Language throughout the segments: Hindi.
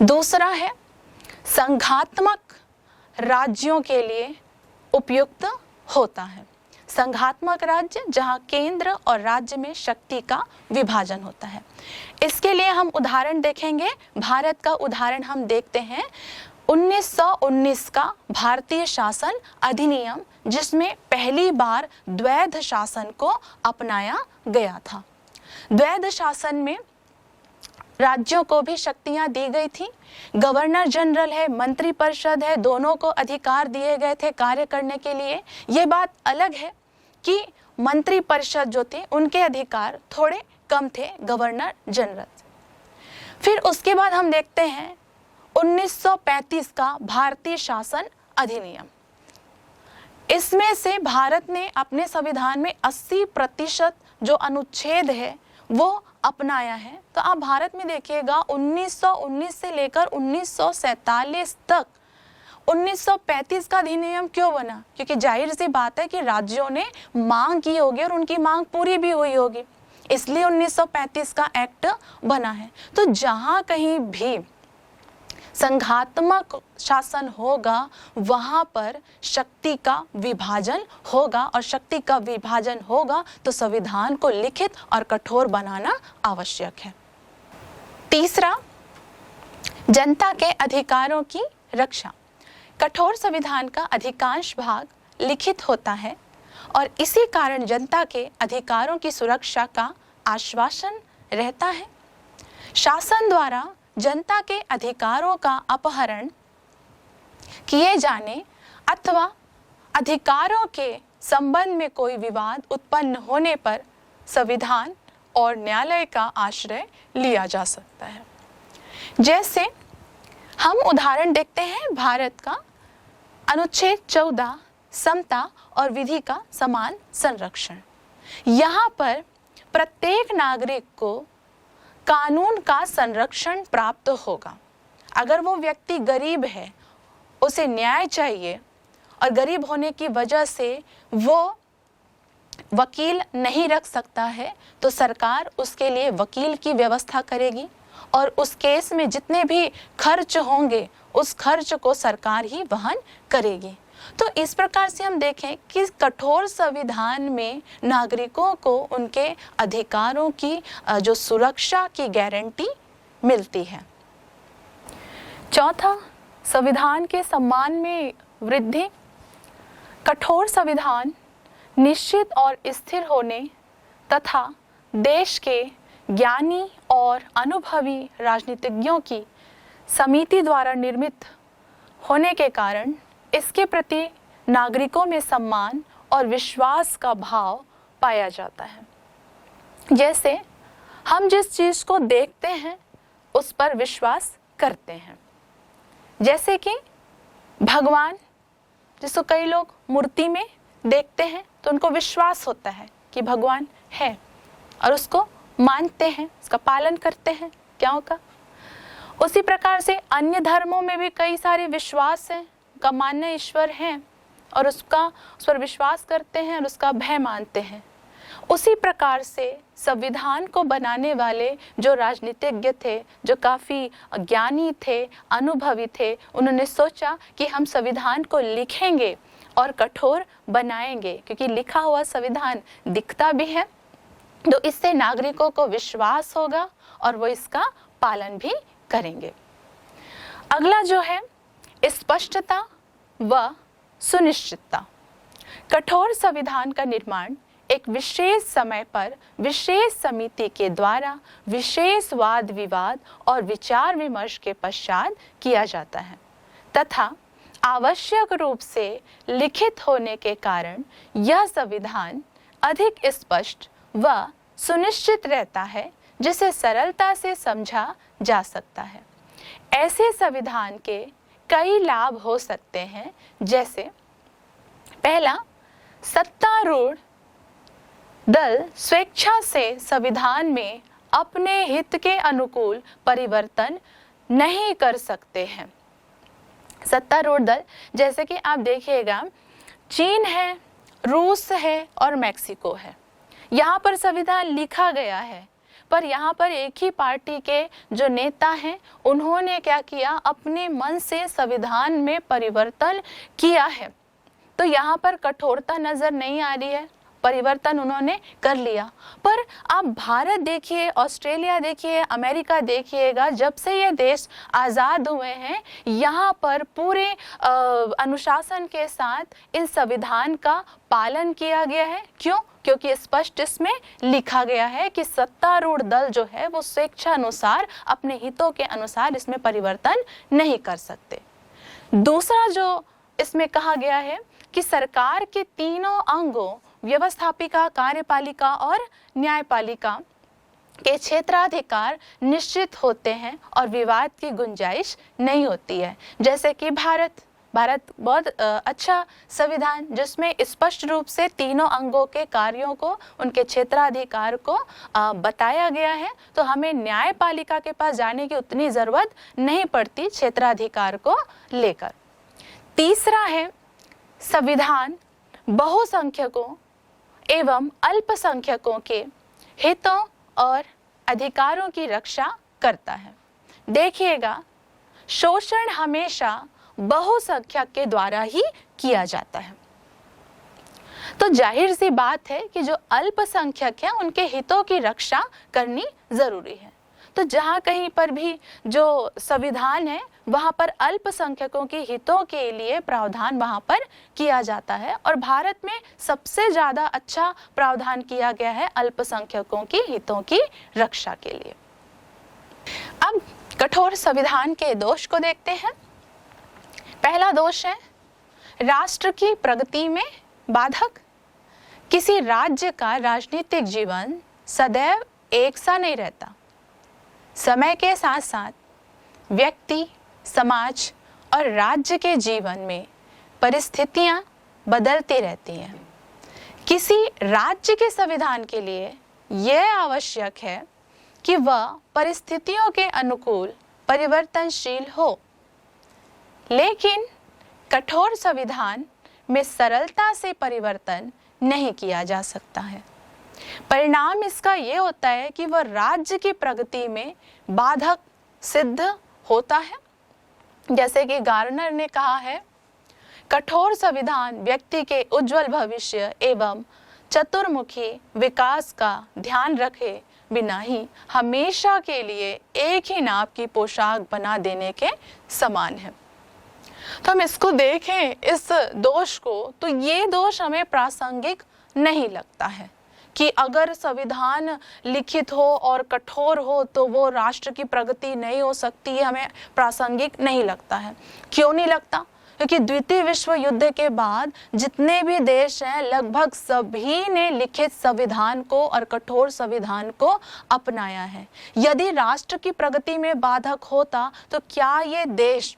दूसरा है संघात्मक राज्यों के लिए उपयुक्त होता है। संघात्मक राज्य जहां केंद्र और राज्य में शक्ति का विभाजन होता है। इसके लिए हम उदाहरण देखेंगे। भारत का उदाहरण हम देखते हैं 1919 का भारतीय शासन अधिनियम, जिसमें पहली बार द्वैध शासन को अपनाया गया था। द्वैध शासन में राज्यों को भी शक्तियां दी गई थी। गवर्नर जनरल है, मंत्रिपरिषद है, दोनों को अधिकार दिए गए थे कार्य करने के लिए। ये बात अलग है कि मंत्रिपरिषद जो थे उनके अधिकार थोड़े कम थे गवर्नर जनरल। फिर उसके बाद हम देखते हैं 1935 का भारतीय शासन अधिनियम। इसमें से भारत ने अपने संविधान में 80% जो अनुच्छेद है वो अपनाया है। तो आप भारत में देखिएगा 1919 से लेकर 1947 तक 1935 का अधिनियम क्यों बना? क्योंकि जाहिर सी बात है कि राज्यों ने मांग की होगी और उनकी मांग पूरी भी हुई होगी, इसलिए 1935 का एक्ट बना है। तो जहां कहीं भी संघात्मक शासन होगा वहां पर शक्ति का विभाजन होगा, और शक्ति का विभाजन होगा तो संविधान को लिखित और कठोर बनाना आवश्यक है। तीसरा, जनता के अधिकारों की रक्षा। कठोर संविधान का अधिकांश भाग लिखित होता है और इसी कारण जनता के अधिकारों की सुरक्षा का आश्वासन रहता है। शासन द्वारा जनता के अधिकारों का अपहरण किए जाने अथवा अधिकारों के संबंध में कोई विवाद उत्पन्न होने पर संविधान और न्यायालय का आश्रय लिया जा सकता है। जैसे हम उदाहरण देखते हैं भारत का अनुच्छेद 14 समता और विधि का समान संरक्षण। यहाँ पर प्रत्येक नागरिक को कानून का संरक्षण प्राप्त होगा। अगर वो व्यक्ति गरीब है, उसे न्याय चाहिए और गरीब होने की वजह से वो वकील नहीं रख सकता है, तो सरकार उसके लिए वकील की व्यवस्था करेगी और उस केस में जितने भी खर्च होंगे उस खर्च को सरकार ही वहन करेगी। तो इस प्रकार से हम देखें कि कठोर संविधान में नागरिकों को उनके अधिकारों की जो सुरक्षा की गारंटी मिलती है। चौथा, संविधान के सम्मान में वृद्धि। कठोर संविधान निश्चित और स्थिर होने तथा देश के ज्ञानी और अनुभवी राजनीतिज्ञों की समिति द्वारा निर्मित होने के कारण इसके प्रति नागरिकों में सम्मान और विश्वास का भाव पाया जाता है। जैसे हम जिस चीज़ को देखते हैं उस पर विश्वास करते हैं। जैसे कि भगवान, जिसको कई लोग मूर्ति में देखते हैं तो उनको विश्वास होता है कि भगवान है और उसको मानते हैं, उसका पालन करते हैं क्यों का। उसी प्रकार से अन्य धर्मों में भी कई सारे विश्वास हैं, का मान्य ईश्वर है और उस पर विश्वास करते हैं और उसका भय मानते हैं। उसी प्रकार से संविधान को बनाने वाले जो राजनीतिज्ञ थे, जो काफ़ी ज्ञानी थे, अनुभवी थे, उन्होंने सोचा कि हम संविधान को लिखेंगे और कठोर बनाएंगे, क्योंकि लिखा हुआ संविधान दिखता भी है तो इससे नागरिकों को विश्वास होगा और वो इसका पालन भी करेंगे। अगला जो है स्पष्टता व सुनिश्चितता। कठोर संविधान का निर्माण एक विशेष समय पर विशेष समिति के द्वारा विशेष वाद विवाद और विचार विमर्श के पश्चात किया जाता है तथा आवश्यक रूप से लिखित होने के कारण यह संविधान अधिक स्पष्ट व सुनिश्चित रहता है, जिसे सरलता से समझा जा सकता है। ऐसे संविधान के कई लाभ हो सकते हैं, जैसे पहला, सत्तारूढ़ दल स्वेच्छा से संविधान में अपने हित के अनुकूल परिवर्तन नहीं कर सकते हैं। सत्तारूढ़ दल जैसे कि आप देखिएगा चीन है, रूस है और मैक्सिको है। यहाँ पर संविधान लिखा गया है पर यहाँ पर एक ही पार्टी के जो नेता हैं उन्होंने क्या किया, अपने मन से संविधान में परिवर्तन किया है। तो यहाँ पर कठोरता नजर नहीं आ रही है, परिवर्तन उन्होंने कर लिया। पर आप भारत देखिए, ऑस्ट्रेलिया देखिए, अमेरिका देखिएगा, जब से ये देश आज़ाद हुए हैं यहाँ पर पूरे अनुशासन के साथ इन संविधान का पालन किया गया है। क्यों? क्योंकि स्पष्ट इसमें लिखा गया है कि सत्तारूढ़ दल जो है वो स्वेच्छानुसार अपने हितों के अनुसार इसमें परिवर्तन नहीं कर सकते। दूसरा जो इसमें कहा गया है कि सरकार के तीनों अंगों व्यवस्थापिका, कार्यपालिका और न्यायपालिका के क्षेत्राधिकार निश्चित होते हैं और विवाद की गुंजाइश नहीं होती है। जैसे कि भारत बहुत अच्छा संविधान जिसमें स्पष्ट रूप से तीनों अंगों के कार्यों को, उनके क्षेत्राधिकार को बताया गया है। तो हमें न्यायपालिका के पास जाने की उतनी ज़रूरत नहीं पड़ती क्षेत्राधिकार को लेकर। तीसरा है, संविधान बहुसंख्यकों एवं अल्पसंख्यकों के हितों और अधिकारों की रक्षा करता है। देखिएगा, शोषण हमेशा बहुसंख्यक के द्वारा ही किया जाता है। तो जाहिर सी बात है कि जो अल्पसंख्यक है उनके हितों की रक्षा करनी जरूरी है। तो जहाँ कहीं पर भी जो संविधान है वहाँ पर अल्पसंख्यकों के हितों के लिए प्रावधान वहाँ पर किया जाता है और भारत में सबसे ज़्यादा अच्छा प्रावधान किया गया है अल्पसंख्यकों के हितों की रक्षा के लिए। अब कठोर संविधान के दोष को देखते हैं। पहला दोष है राष्ट्र की प्रगति में बाधक। किसी राज्य का राजनीतिक जीवन सदैव एक सा नहीं रहता। समय के साथ साथ व्यक्ति, समाज और राज्य के जीवन में परिस्थितियां बदलती रहती हैं। किसी राज्य के संविधान के लिए यह आवश्यक है कि वह परिस्थितियों के अनुकूल परिवर्तनशील हो, लेकिन कठोर संविधान में सरलता से परिवर्तन नहीं किया जा सकता है। परिणाम इसका ये होता है कि वह राज्य की प्रगति में बाधक सिद्ध होता है। जैसे कि गार्नर ने कहा है, कठोर संविधान व्यक्ति के उज्जवल भविष्य एवं चतुर्मुखी विकास का ध्यान रखे बिना ही हमेशा के लिए एक ही नाप की पोशाक बना देने के समान है। तो हम इसको देखें, इस दोष को, तो ये दोष हमें प्रासंगिक नहीं लगता है कि अगर संविधान लिखित हो और कठोर हो तो वो राष्ट्र की प्रगति नहीं हो सकती है, हमें प्रासंगिक नहीं लगता है। क्यों नहीं लगता? क्योंकि द्वितीय विश्व युद्ध के बाद जितने भी देश हैं लगभग सभी ने लिखित संविधान को और कठोर संविधान को अपनाया है। यदि राष्ट्र की प्रगति में बाधक होता तो क्या ये देश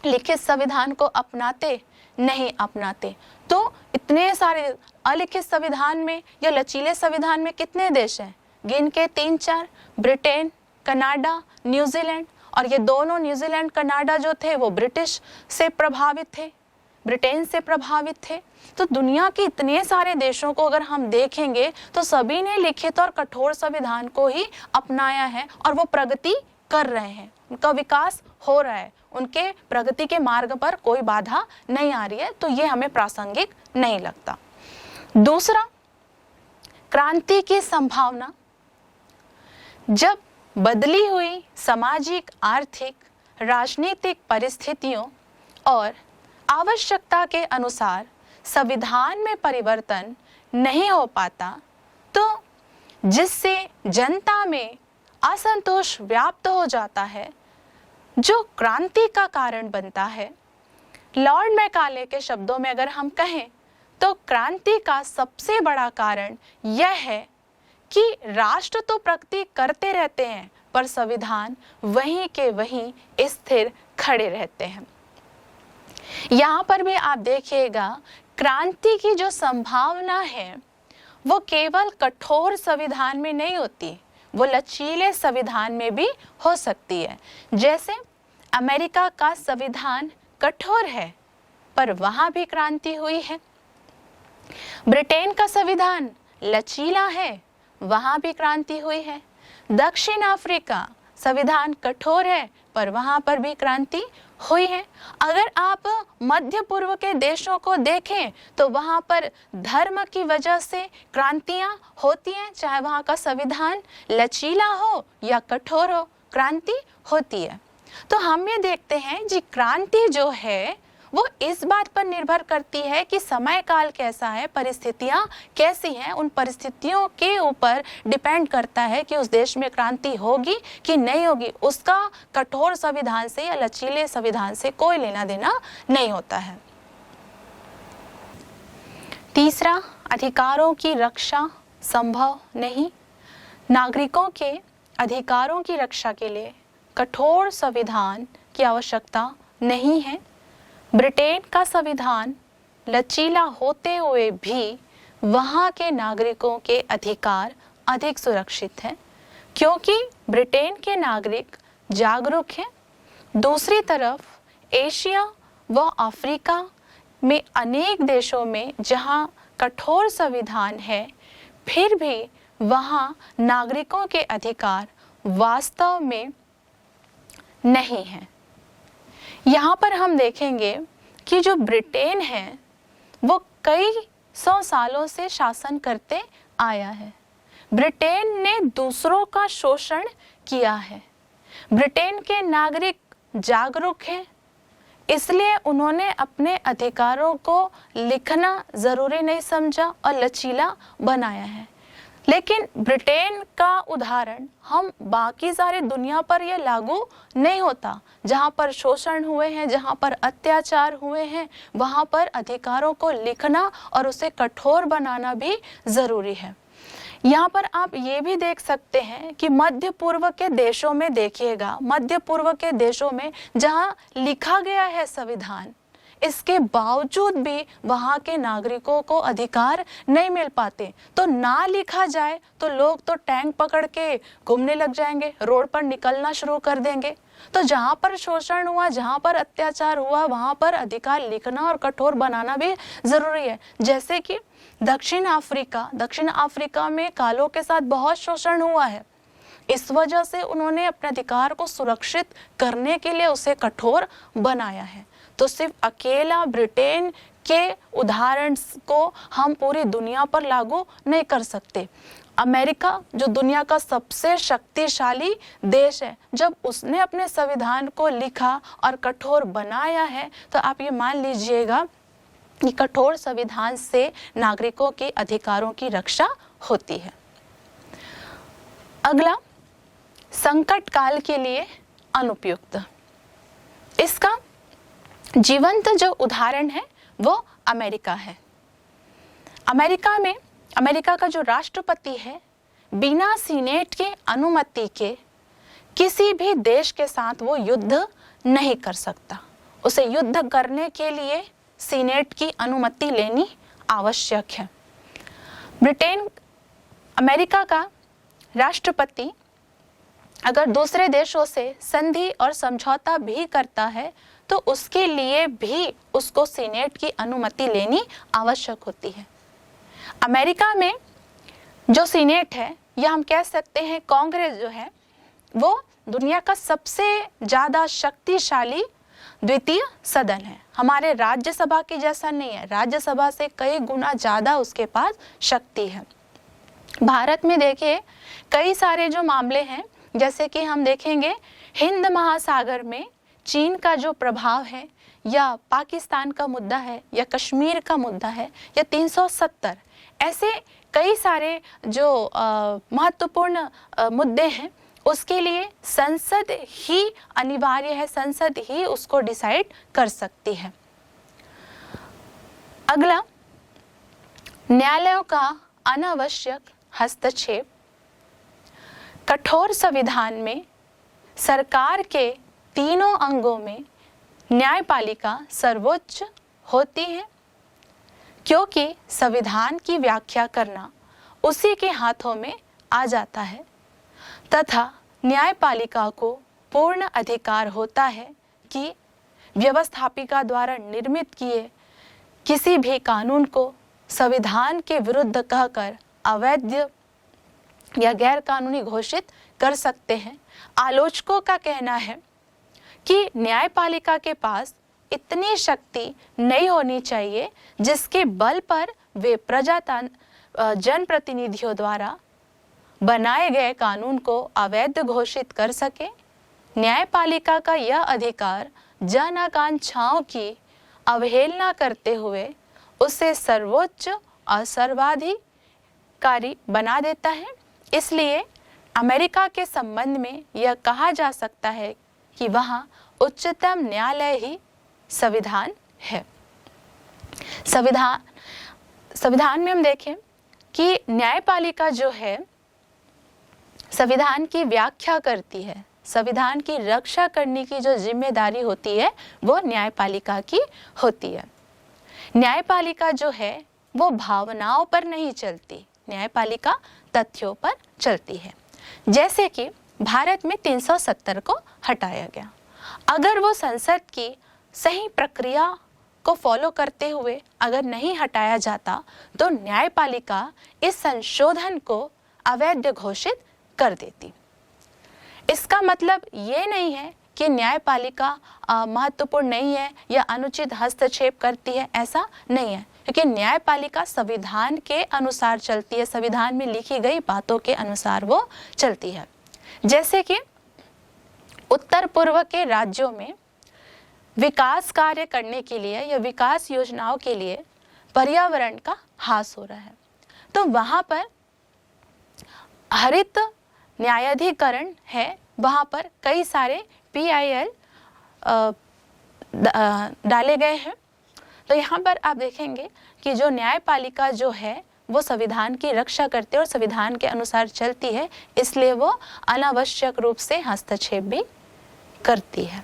लिखित संविधान को अपनाते? नहीं अपनाते। तो इतने सारे अलिखित संविधान में या लचीले संविधान में कितने देश हैं? गिन के 3-4, ब्रिटेन, कनाडा, न्यूजीलैंड। और ये दोनों न्यूजीलैंड, कनाडा जो थे वो ब्रिटिश से प्रभावित थे, ब्रिटेन से प्रभावित थे। तो दुनिया के इतने सारे देशों को अगर हम देखेंगे तो सभी ने लिखित और कठोर संविधान को ही अपनाया है और वो प्रगति कर रहे हैं, उनका विकास हो रहा है, उनके प्रगति के मार्ग पर कोई बाधा नहीं आ रही है। तो ये हमें प्रासंगिक नहीं लगता। दूसरा, क्रांति की संभावना। जब बदली हुई सामाजिक, आर्थिक, राजनीतिक परिस्थितियों और आवश्यकता के अनुसार संविधान में परिवर्तन नहीं हो पाता तो जिससे जनता में असंतोष व्याप्त हो जाता है, जो क्रांति का कारण बनता है। लॉर्ड मैकाले के शब्दों में अगर हम कहें तो क्रांति का सबसे बड़ा कारण यह है कि राष्ट्र तो प्रगति करते रहते हैं पर संविधान वहीं के वहीं स्थिर खड़े रहते हैं। यहाँ पर भी आप देखिएगा, क्रांति की जो संभावना है वो केवल कठोर संविधान में नहीं होती, वो लचीले संविधान में भी हो सकती है। जैसे अमेरिका का संविधान कठोर है पर वहाँ भी क्रांति हुई है। ब्रिटेन का संविधान लचीला है, वहाँ भी क्रांति हुई है। दक्षिण अफ्रीका संविधान कठोर है पर वहां पर भी क्रांति हुई है। अगर आप मध्य पूर्व के देशों को देखें तो वहां पर धर्म की वजह से क्रांतियां होती हैं, चाहे वहां का संविधान लचीला हो या कठोर हो, क्रांति होती है। तो हम ये देखते हैं जी क्रांति जो है वो इस बात पर निर्भर करती है कि समय काल कैसा है, परिस्थितियां कैसी हैं, उन परिस्थितियों के ऊपर डिपेंड करता है कि उस देश में क्रांति होगी कि नहीं होगी। उसका कठोर संविधान से या लचीले संविधान से कोई लेना देना नहीं होता है। तीसरा, अधिकारों की रक्षा संभव नहीं। नागरिकों के अधिकारों की रक्षा के लिए कठोर संविधान की आवश्यकता नहीं है। ब्रिटेन का संविधान लचीला होते हुए भी वहाँ के नागरिकों के अधिकार अधिक सुरक्षित हैं क्योंकि ब्रिटेन के नागरिक जागरूक हैं। दूसरी तरफ एशिया व अफ्रीका में अनेक देशों में जहाँ कठोर संविधान है फिर भी वहाँ नागरिकों के अधिकार वास्तव में नहीं हैं। यहाँ पर हम देखेंगे कि जो ब्रिटेन है वो कई 100 सालों से शासन करते आया है। ब्रिटेन ने दूसरों का शोषण किया है। ब्रिटेन के नागरिक जागरूक हैं, इसलिए उन्होंने अपने अधिकारों को लिखना जरूरी नहीं समझा और लचीला बनाया है। लेकिन ब्रिटेन का उदाहरण हम बाकी सारी दुनिया पर यह लागू नहीं होता। जहाँ पर शोषण हुए हैं, जहाँ पर अत्याचार हुए हैं, वहाँ पर अधिकारों को लिखना और उसे कठोर बनाना भी ज़रूरी है। यहाँ पर आप ये भी देख सकते हैं कि मध्य पूर्व के देशों में देखिएगा, मध्य पूर्व के देशों में जहाँ लिखा गया है संविधान, इसके बावजूद भी वहाँ के नागरिकों को अधिकार नहीं मिल पाते। तो ना लिखा जाए तो लोग तो टैंक पकड़ के घूमने लग जाएंगे, रोड पर निकलना शुरू कर देंगे। तो जहाँ पर शोषण हुआ, जहाँ पर अत्याचार हुआ, वहाँ पर अधिकार लिखना और कठोर बनाना भी जरूरी है। जैसे कि दक्षिण अफ्रीका में कालों के साथ बहुत शोषण हुआ है। इस वजह से उन्होंने अपने अधिकार को सुरक्षित करने के लिए उसे कठोर बनाया है। तो सिर्फ अकेला ब्रिटेन के उदाहरण को हम पूरी दुनिया पर लागू नहीं कर सकते। अमेरिका जो दुनिया का सबसे शक्तिशाली देश है, जब उसने अपने संविधान को लिखा और कठोर बनाया है तो आप ये मान लीजिएगा कि कठोर संविधान से नागरिकों के अधिकारों की रक्षा होती है। अगला, संकट काल के लिए अनुपयुक्त। इसका जीवंत जो उदाहरण है वो अमेरिका है। अमेरिका का जो राष्ट्रपति है बिना सीनेट के अनुमति के किसी भी देश के साथ वो युद्ध नहीं कर सकता। उसे युद्ध करने के लिए सीनेट की अनुमति लेनी आवश्यक है। अमेरिका का राष्ट्रपति अगर दूसरे देशों से संधि और समझौता भी करता है तो उसके लिए भी उसको सीनेट की अनुमति लेनी आवश्यक होती है। अमेरिका में जो सीनेट है या हम कह सकते हैं कांग्रेस जो है वो दुनिया का सबसे ज़्यादा शक्तिशाली द्वितीय सदन है। हमारे राज्यसभा की जैसा नहीं है, राज्यसभा से कई गुना ज़्यादा उसके पास शक्ति है। भारत में देखिए कई सारे जो मामले हैं, जैसे कि हम देखेंगे हिंद महासागर में चीन का जो प्रभाव है, या पाकिस्तान का मुद्दा है, या कश्मीर का मुद्दा है, या 370, ऐसे कई सारे जो महत्वपूर्ण मुद्दे हैं उसके लिए संसद ही अनिवार्य है, संसद ही उसको डिसाइड कर सकती है। अगला, न्यायालयों का अनावश्यक हस्तक्षेप। कठोर संविधान में सरकार के तीनों अंगों में न्यायपालिका सर्वोच्च होती है, क्योंकि संविधान की व्याख्या करना उसी के हाथों में आ जाता है तथा न्यायपालिका को पूर्ण अधिकार होता है कि व्यवस्थापिका द्वारा निर्मित किए किसी भी कानून को संविधान के विरुद्ध कहकर अवैध या गैर कानूनी घोषित कर सकते हैं। आलोचकों का कहना है कि न्यायपालिका के पास इतनी शक्ति नहीं होनी चाहिए जिसके बल पर वे जनप्रतिनिधियों द्वारा बनाए गए कानून को अवैध घोषित कर सके। न्यायपालिका का यह अधिकार जन आकांक्षाओं की अवहेलना करते हुए उसे सर्वोच्च और सर्वाधिकारी बना देता है। इसलिए अमेरिका के संबंध में यह कहा जा सकता है कि वहाँ उच्चतम न्यायालय ही संविधान है। संविधान में हम देखें कि न्यायपालिका जो है संविधान की व्याख्या करती है। संविधान की रक्षा करने की जो जिम्मेदारी होती है वो न्यायपालिका की होती है। न्यायपालिका जो है वो भावनाओं पर नहीं चलती, न्यायपालिका तथ्यों पर चलती है। जैसे कि भारत में 370 को हटाया गया, अगर वो संसद की सही प्रक्रिया को फॉलो करते हुए अगर नहीं हटाया जाता तो न्यायपालिका इस संशोधन को अवैध घोषित कर देती। इसका मतलब ये नहीं है कि न्यायपालिका महत्वपूर्ण नहीं है या अनुचित हस्तक्षेप करती है, ऐसा नहीं है, क्योंकि न्यायपालिका संविधान के अनुसार चलती है, संविधान में लिखी गई बातों के अनुसार वो चलती है। जैसे कि उत्तर पूर्व के राज्यों में विकास कार्य करने के लिए या विकास योजनाओं के लिए पर्यावरण का ह्रास हो रहा है, तो वहाँ पर हरित न्यायाधिकरण है, वहाँ पर कई सारे PIL डाले गए हैं। तो यहाँ पर आप देखेंगे कि जो न्यायपालिका जो है वो संविधान की रक्षा करती है और संविधान के अनुसार चलती है, इसलिए वो अनावश्यक रूप से हस्तक्षेप भी करती है।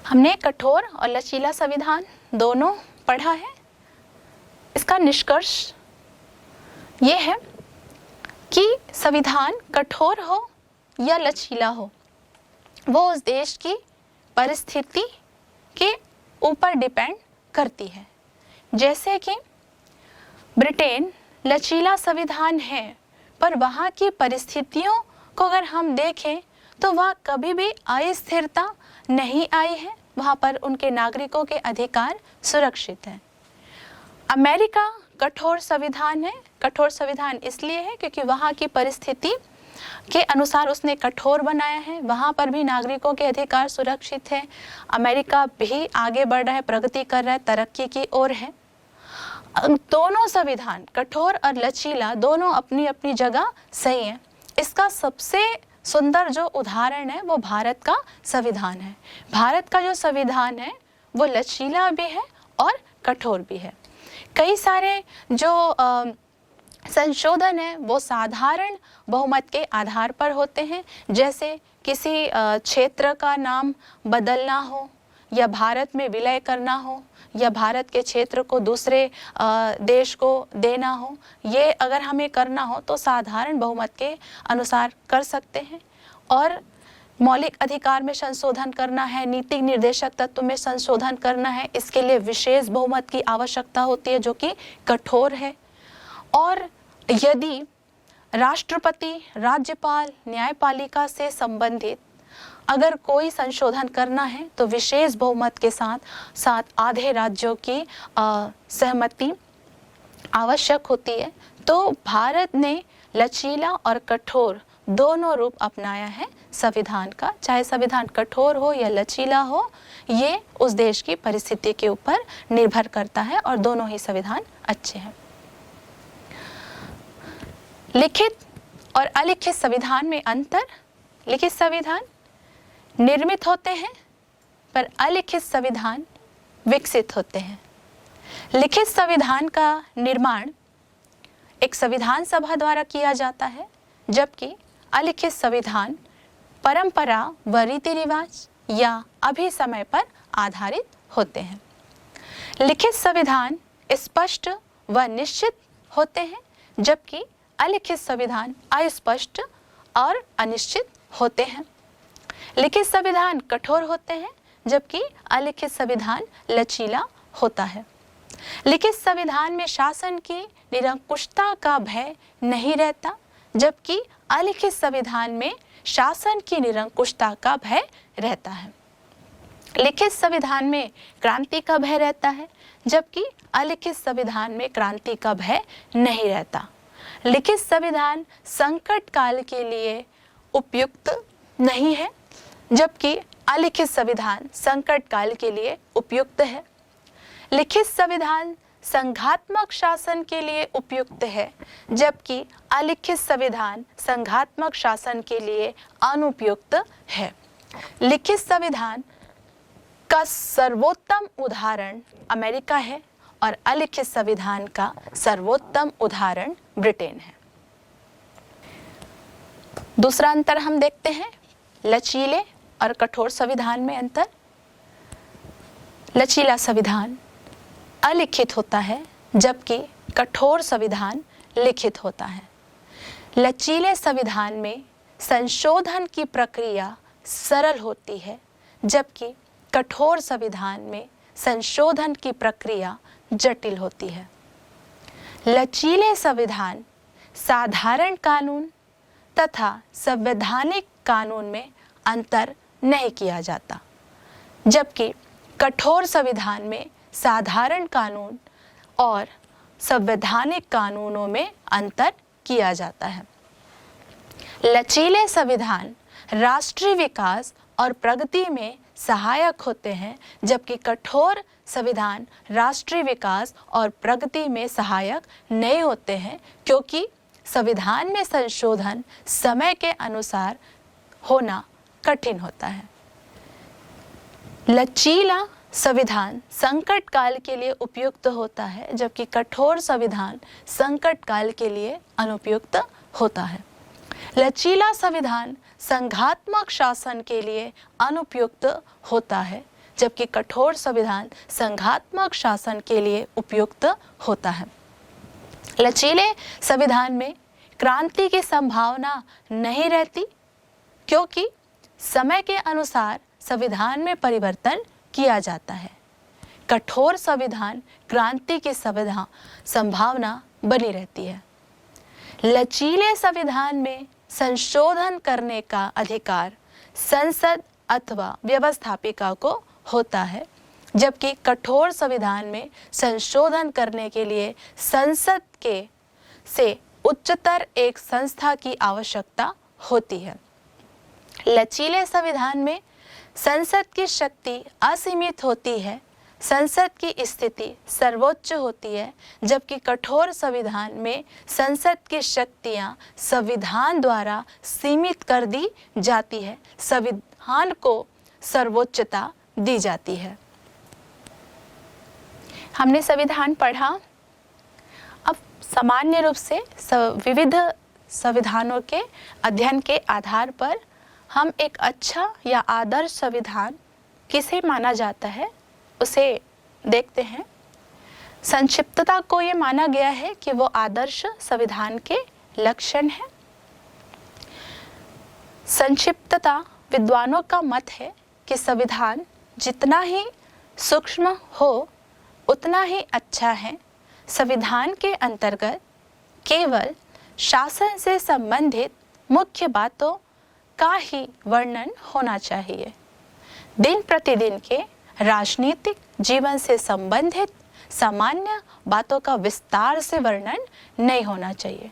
हमने कठोर और लचीला संविधान दोनों पढ़ा है। इसका निष्कर्ष ये है कि संविधान कठोर हो या लचीला हो, वो उस देश की परिस्थिति के ऊपर डिपेंड करती है। जैसे कि ब्रिटेन लचीला संविधान है, पर वहाँ की परिस्थितियों को अगर हम देखें तो वहाँ कभी भी अस्थिरता नहीं आई है, वहाँ पर उनके नागरिकों के अधिकार सुरक्षित हैं। अमेरिका कठोर संविधान है। कठोर संविधान इसलिए है क्योंकि वहाँ की परिस्थिति के अनुसार उसने कठोर बनाया है, वहाँ पर भी नागरिकों के अधिकार सुरक्षित है। अमेरिका भी आगे बढ़ रहा है, प्रगति कर रहा है, तरक्की की ओर है। दोनों संविधान कठोर और लचीला दोनों अपनी अपनी जगह सही है। इसका सबसे सुंदर जो उदाहरण है वो भारत का संविधान है। भारत का जो संविधान है वो लचीला भी है और कठोर भी है। कई सारे जो संशोधन है वो साधारण बहुमत के आधार पर होते हैं, जैसे किसी क्षेत्र का नाम बदलना हो या भारत में विलय करना हो या भारत के क्षेत्र को दूसरे देश को देना हो। ये अगर हमें करना हो तो साधारण बहुमत के अनुसार कर सकते हैं। और मौलिक अधिकार में संशोधन करना है, नीति निर्देशक तत्व में संशोधन करना है, इसके लिए विशेष बहुमत की आवश्यकता होती है जो कि कठोर है। और यदि राष्ट्रपति, राज्यपाल, न्यायपालिका से संबंधित अगर कोई संशोधन करना है तो विशेष बहुमत के साथ आधे राज्यों की सहमति आवश्यक होती है। तो भारत ने लचीला और कठोर दोनों रूप अपनाया है संविधान का। चाहे संविधान कठोर हो या लचीला हो, ये उस देश की परिस्थिति के ऊपर निर्भर करता है और दोनों ही संविधान अच्छे हैं। लिखित और अलिखित संविधान में अंतर। लिखित संविधान निर्मित होते हैं पर अलिखित संविधान विकसित होते हैं। लिखित संविधान का निर्माण एक संविधान सभा द्वारा किया जाता है, जबकि अलिखित संविधान परंपरा व रीति रिवाज या अभी समय पर आधारित होते हैं। लिखित संविधान स्पष्ट व निश्चित होते हैं, जबकि अलिखित संविधान अस्पष्ट और अनिश्चित होते हैं। लिखित संविधान कठोर होते हैं, जबकि अलिखित संविधान लचीला होता है। लिखित संविधान में शासन की निरंकुशता का भय नहीं रहता, जबकि अलिखित संविधान में शासन की निरंकुशता का भय रहता है। लिखित संविधान में क्रांति का भय रहता है, जबकि अलिखित संविधान में क्रांति का भय नहीं रहता। लिखित संविधान संकट काल के लिए उपयुक्त नहीं है, जबकि अलिखित संविधान संकट काल के लिए उपयुक्त है। लिखित संविधान संघात्मक शासन के लिए उपयुक्त है, जबकि अलिखित संविधान संघात्मक शासन के लिए अनुपयुक्त है। लिखित संविधान का सर्वोत्तम उदाहरण अमेरिका है और अलिखित संविधान का सर्वोत्तम उदाहरण ब्रिटेन है। दूसरा अंतर हम देखते हैं, लचीले और कठोर संविधान में अंतर। लचीला संविधान अलिखित होता है, जबकि कठोर संविधान लिखित होता है। लचीले संविधान में संशोधन की प्रक्रिया सरल होती है, जबकि कठोर संविधान में संशोधन की प्रक्रिया जटिल होती है। लचीले संविधान साधारण कानून तथा संवैधानिक कानून में अंतर नहीं किया जाता, जबकि कठोर संविधान में साधारण कानून और संवैधानिक कानूनों में अंतर किया जाता है। लचीले संविधान राष्ट्रीय विकास और प्रगति में सहायक होते हैं, जबकि कठोर संविधान राष्ट्रीय विकास और प्रगति में सहायक नहीं होते हैं, क्योंकि संविधान में संशोधन समय के अनुसार होना कठिन होता है। लचीला संविधान संकट काल के लिए उपयुक्त होता है, जबकि कठोर संविधान संकट काल के लिए अनुपयुक्त होता है। लचीला संविधान संघात्मक शासन के लिए अनुपयुक्त होता है, जबकि कठोर संविधान संघात्मक शासन के लिए उपयुक्त होता है। लचीले संविधान में क्रांति की संभावना नहीं रहती, क्योंकि समय के अनुसार संविधान में परिवर्तन किया जाता है। कठोर संविधान क्रांति की संभावना बनी रहती है। लचीले संविधान में संशोधन करने का अधिकार संसद अथवा व्यवस्थापिका को होता है, जबकि कठोर संविधान में संशोधन करने के लिए संसद के से उच्चतर एक संस्था की आवश्यकता होती है। लचीले संविधान में संसद की शक्ति असीमित होती है, संसद की स्थिति सर्वोच्च होती है, जबकि कठोर संविधान में संसद की शक्तियां संविधान द्वारा सीमित कर दी जाती है, संविधान को सर्वोच्चता दी जाती है। हमने संविधान पढ़ा। अब सामान्य रूप से विविध संविधानों के अध्ययन के आधार पर हम एक अच्छा या आदर्श संविधान किसे माना जाता है उसे देखते हैं। संक्षिप्तता को ये माना गया है कि वो आदर्श संविधान के लक्षण है। संक्षिप्तता विद्वानों का मत है कि संविधान जितना ही सूक्ष्म हो उतना ही अच्छा है। संविधान के अंतर्गत केवल शासन से संबंधित मुख्य बातों का ही वर्णन होना चाहिए। दिन प्रतिदिन के राजनीतिक जीवन से संबंधित सामान्य बातों का विस्तार से वर्णन नहीं होना चाहिए।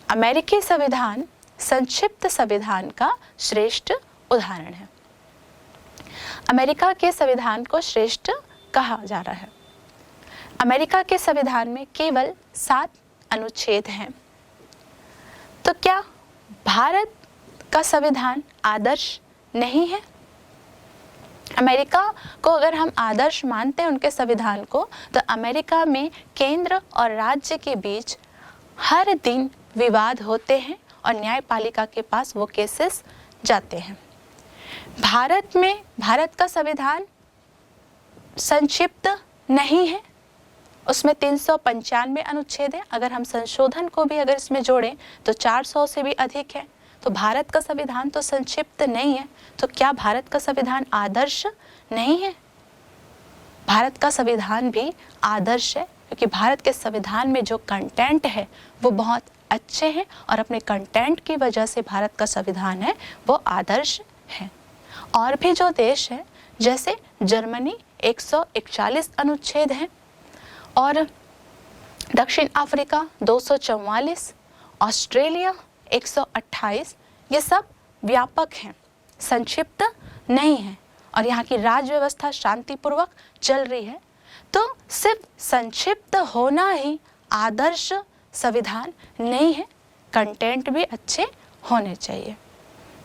अमेरिकी संविधान संक्षिप्त संविधान का श्रेष्ठ उदाहरण है। अमेरिका के संविधान को श्रेष्ठ कहा जा रहा है। अमेरिका के संविधान में केवल 7 अनुच्छेद हैं। तो क्या भारत का संविधान आदर्श नहीं है? अमेरिका को अगर हम आदर्श मानते हैं उनके संविधान को, तो अमेरिका में केंद्र और राज्य के बीच हर दिन विवाद होते हैं और न्यायपालिका के पास वो केसेस जाते हैं। भारत में भारत का संविधान संक्षिप्त नहीं है, उसमें 395 अनुच्छेद है। अगर हम संशोधन को भी अगर इसमें जोड़ें तो 400 से भी अधिक है। तो भारत का संविधान तो संक्षिप्त नहीं है। तो क्या भारत का संविधान आदर्श नहीं है? भारत का संविधान भी आदर्श है, क्योंकि भारत के संविधान में जो कंटेंट है वो बहुत अच्छे हैं और अपने कंटेंट की वजह से भारत का संविधान है वो आदर्श है। और भी जो देश है जैसे जर्मनी 141 अनुच्छेद हैं और दक्षिण अफ्रीका 244, ऑस्ट्रेलिया 128, ये सब व्यापक हैं, संक्षिप्त नहीं है और यहाँ की राज्य व्यवस्था शांतिपूर्वक चल रही है। तो सिर्फ संक्षिप्त होना ही आदर्श संविधान नहीं है, कंटेंट भी अच्छे होने चाहिए।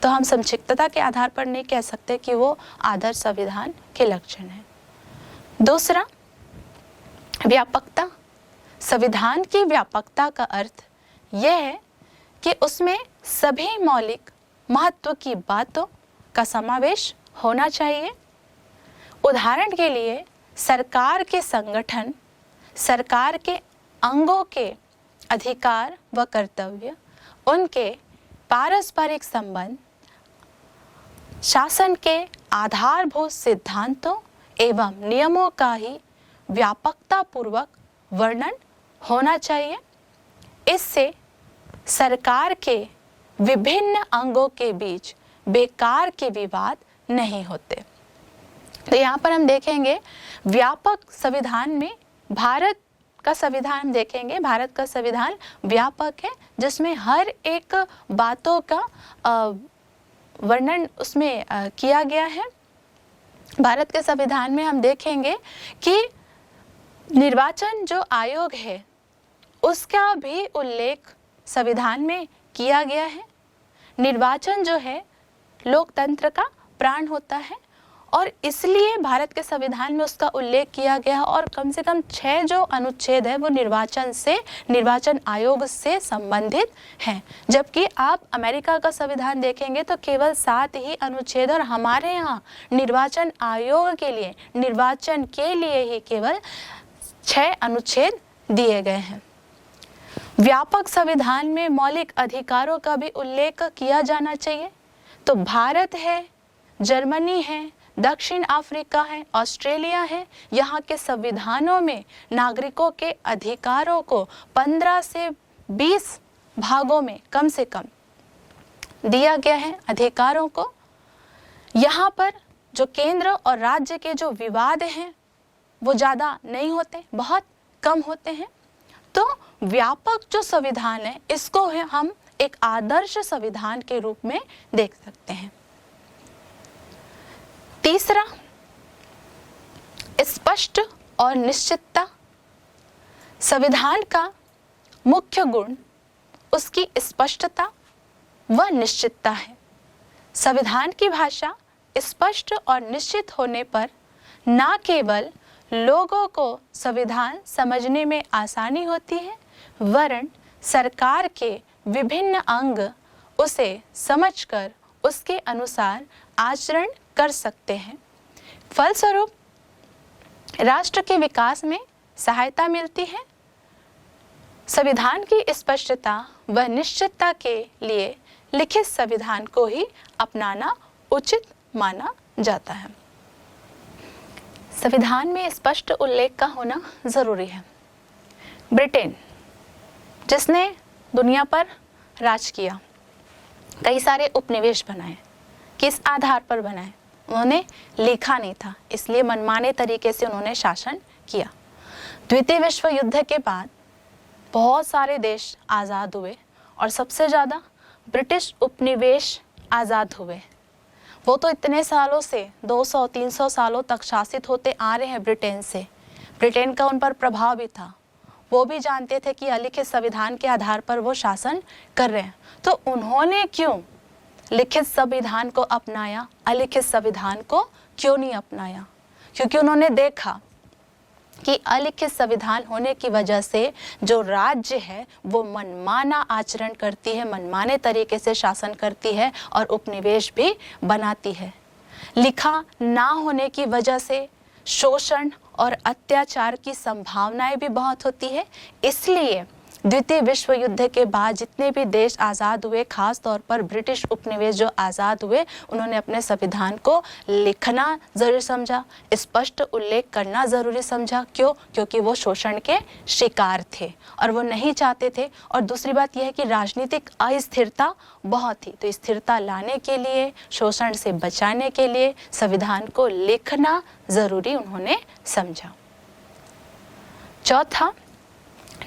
तो हम संक्षिप्तता के आधार पर नहीं कह सकते कि वो आदर्श संविधान के लक्षण हैं। दूसरा, व्यापकता। संविधान की व्यापकता का अर्थ यह है कि उसमें सभी मौलिक महत्व की बातों का समावेश होना चाहिए। उदाहरण के लिए सरकार के संगठन, सरकार के अंगों के अधिकार व कर्तव्य, उनके पारस्परिक संबंध, शासन के आधारभूत सिद्धांतों एवं नियमों का ही व्यापकता पूर्वक वर्णन होना चाहिए। इससे सरकार के विभिन्न अंगों के बीच बेकार के विवाद नहीं होते। तो यहाँ पर हम देखेंगे व्यापक संविधान में भारत का संविधान हम देखेंगे, भारत का संविधान व्यापक है जिसमें हर एक बातों का वर्णन उसमें किया गया है। भारत के संविधान में हम देखेंगे कि निर्वाचन जो आयोग है उसका भी उल्लेख संविधान में किया गया है। निर्वाचन जो है लोकतंत्र का प्राण होता है और इसलिए भारत के संविधान में उसका उल्लेख किया गया और कम से कम 6 जो अनुच्छेद है वो निर्वाचन आयोग से संबंधित हैं। जबकि आप अमेरिका का संविधान देखेंगे तो केवल 7 ही अनुच्छेद और हमारे यहाँ निर्वाचन आयोग के लिए, निर्वाचन के लिए ही केवल 6 अनुच्छेद दिए गए हैं। व्यापक संविधान में मौलिक अधिकारों का भी उल्लेख किया जाना चाहिए। तो भारत है, जर्मनी है, दक्षिण अफ्रीका है, ऑस्ट्रेलिया है, यहाँ के संविधानों में नागरिकों के अधिकारों को 15 से 20 भागों में कम से कम दिया गया है। अधिकारों को यहाँ पर जो केंद्र और राज्य के जो विवाद हैं वो ज़्यादा नहीं होते, बहुत कम होते हैं। तो व्यापक जो संविधान है इसको हम एक आदर्श संविधान के रूप में देख सकते हैं। तीसरा, स्पष्ट और निश्चितता। संविधान का मुख्य गुण उसकी स्पष्टता व निश्चितता है। संविधान की भाषा स्पष्ट और निश्चित होने पर न केवल लोगों को संविधान समझने में आसानी होती है वरन सरकार के विभिन्न अंग उसे समझकर उसके अनुसार आचरण कर सकते हैं। फलस्वरूप राष्ट्र के विकास में सहायता मिलती है। संविधान की स्पष्टता व निश्चितता के लिए लिखित संविधान को ही अपनाना उचित माना जाता है। संविधान में स्पष्ट उल्लेख का होना जरूरी है। ब्रिटेन जिसने दुनिया पर राज किया, कई सारे उपनिवेश बनाए, किस आधार पर बनाए? उन्होंने लिखा नहीं था, इसलिए मनमाने तरीके से उन्होंने शासन किया। द्वितीय विश्व युद्ध के बाद बहुत सारे देश आज़ाद हुए और सबसे ज़्यादा ब्रिटिश उपनिवेश आज़ाद हुए। वो तो इतने सालों से 200-300 सालों तक शासित होते आ रहे हैं ब्रिटेन से। ब्रिटेन का उन पर प्रभाव भी था, वो भी जानते थे कि अलिखित संविधान के आधार पर वो शासन कर रहे हैं। तो उन्होंने क्यों लिखित संविधान को अपनाया, अलिखित संविधान को क्यों नहीं अपनाया? क्योंकि उन्होंने देखा कि अलिखित संविधान होने की वजह से जो राज्य है वो मनमाना आचरण करती है, मनमाने तरीके से शासन करती है और उपनिवेश भी बनाती है। लिखा ना होने की वजह से शोषण और अत्याचार की संभावनाएं भी बहुत होती है। इसलिए द्वितीय विश्व युद्ध के बाद जितने भी देश आज़ाद हुए, खास तौर पर ब्रिटिश उपनिवेश जो आज़ाद हुए, उन्होंने अपने संविधान को लिखना ज़रूरी समझा, स्पष्ट उल्लेख करना ज़रूरी समझा। क्यों? क्योंकि वो शोषण के शिकार थे और वो नहीं चाहते थे। और दूसरी बात यह है कि राजनीतिक अस्थिरता बहुत थी, तो स्थिरता लाने के लिए, शोषण से बचाने के लिए संविधान को लिखना ज़रूरी उन्होंने समझा। चौथा,